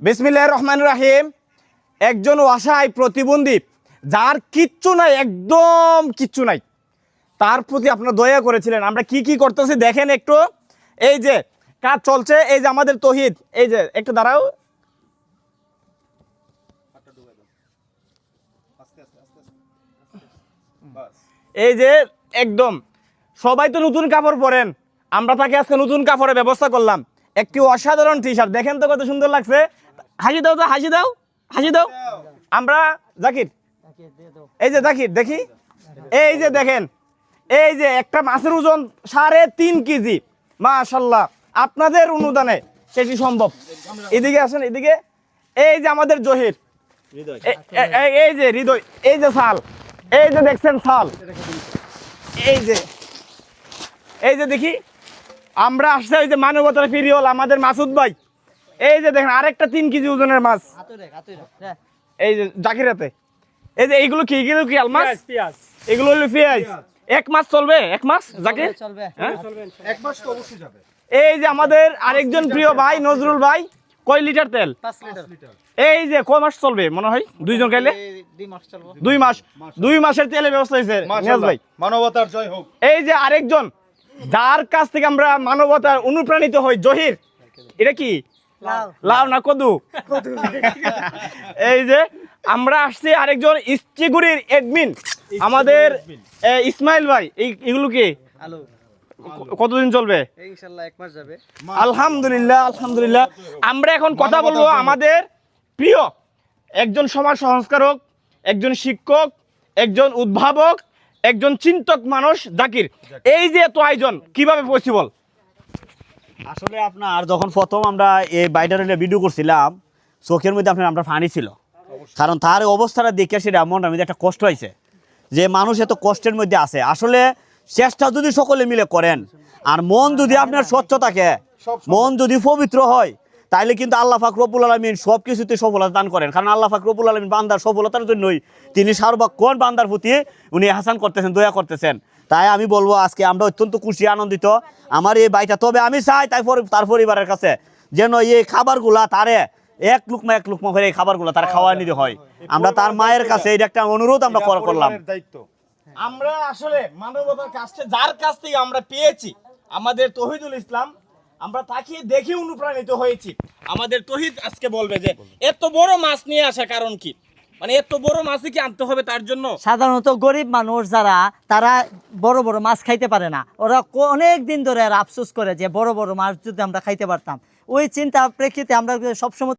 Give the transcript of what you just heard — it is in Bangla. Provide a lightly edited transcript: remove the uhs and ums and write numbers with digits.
বিসমিল্লাহির রহমানির রহিম। একজন অসহায় প্রতিবন্ধী, যার কিচ্ছু নাই, একদম কিচ্ছু নাই, তার প্রতি আপনারা দয়া করেছিলেন। আমরা কি কি করতেছি দেখেন একটু। এই যে কাজ চলছে, এই যে আমাদের তহিদ, এই যে একটু দাঁড়াও, এই যে একদম সবাই তো নতুন কাপড় পরেন, আমরা তাকে আজকে নতুন কাপড়ের ব্যবস্থা করলাম। একটি অসাধারণ টি শার্ট, দেখেন তো কত সুন্দর লাগছে। হাসি দাও তো, হাসি দাও, হাসি দাও। আমরা জাকির, এই যে জাকির দেখি, এই যে দেখেন, এই যে একটা মাছের ওজন 3.5 কেজি। মাশাআল্লাহ, আপনাদের অনুদানে সেটি সম্ভব। এদিকে আসেন, এদিকে। এই যে আমাদের জহির, এই যে হৃদয়, এই যে সাল, এই যে দেখছেন সাল, এই যে দেখি আমরা আসছে ওই যে মানবতার ফিরিওল আমাদের মাসুদ ভাই। এই যে দেখেন আরেকটা 3 কেজি ওজনের মাছ, এই যে জাকিরাতে। এই যে এইগুলো কি, এগুলো কি আলমাস, এগুলো হলো পেঁয়াজ। এক মাস চলবে, এক মাস জাকির, এক মাস তো অবশ্যই যাবে। এই যে আমাদের আরেকজন প্রিয় ভাই নজরুল ভাই, কয় লিটার তেল? 5 লিটার। এই যে কয় মাস চলবে মনে হয়? 2 জন খাইলে 2 মাস চলবে। 2 মাসের তেলের ব্যবস্থা হয়েছে নিয়াজ ভাই। মানবতার জয় হোক। এই যে আরেকজন, যার কাছ থেকে আমরা মানবতার অনুপ্রাণিত হই, জহির। এটা কি লাউ না কদু? এই যে আমরা আসছি আরেকজন ইস্টিগুড়ির এডমিন আমাদের ইসমাইল ভাই। এগুলো কি আলু কতদিন চলবে? ইনশাআল্লাহ 1 মাস যাবে। আলহামদুলিল্লাহ, আলহামদুলিল্লাহ। আমরা এখন কথা বলবো আমাদের প্রিয় একজন সমাজ সংস্কারক, একজন শিক্ষক, একজন উদ্ভাবক, একজন চিন্তক মানুষ জাকির। এই যে এত আয়োজন কিভাবে পসিবল? আসলে আপনার যখন প্রথম আমরা এই বাইটার ভিডিও করছিলাম, চোখের মধ্যে আপনার আমরা পানি ছিল, কারণ তার অবস্থাটা দেখে সেটা মনটার মধ্যে একটা কষ্ট হয়েছে যে মানুষ এত কষ্টের মধ্যে আছে। আসলে চেষ্টা যদি সকলে মিলে করেন, আর মন যদি আপনার স্বচ্ছ থাকে, মন যদি পবিত্র হয়, তাইলে কিন্তু আল্লাহ পাক রব্বুল আলামিন সব কিছুতে সফলতা দান করেন। কারণ আল্লাহ পাক রব্বুল আলামিন বান্দার সফলতার জন্যই তিনি সার্বক্ষণ বান্দার প্রতি উনি হাসান করতেছেন, দয়া করতেছেন। তাই আমি বলবো আজকে আমরা অত্যন্ত খুশি, আনন্দিত আমার এই ভাইটা। তবে আমি চাই তার পরিবারের কাছে যেন এই খাবারগুলা তারে এক লুকমা করে এই খাবারগুলা তার খাওয়া নিতে হয়। আমরা তার মায়ের কাছে এটা একটা অনুরোধ আমরা করলাম। আমরা আসলে মানবতার কাছে যার কাছ থেকে আমরা পেয়েছি আমাদের তহিদুল ইসলাম, আমরা তাকে দেখে অনুপ্রাণিত হয়েছি। আমাদের তহিদ আজকে বলবে যে এত বড় মাছ নিয়ে আসা কারণ কি, মানে এত বড় মাছই কি আনতে হবে তার জন্য? সাধারণত গরিব মানুষ যারা, তারা বড় বড় মাছ খাইতে পারে না। ওরা অনেক দিন ধরে আর আফসোস করে যে বড় বড় মাছ যদি আমরা খাইতে পারতাম। ওই চিন্তা প্রেক্ষিতে আমরা সবসময়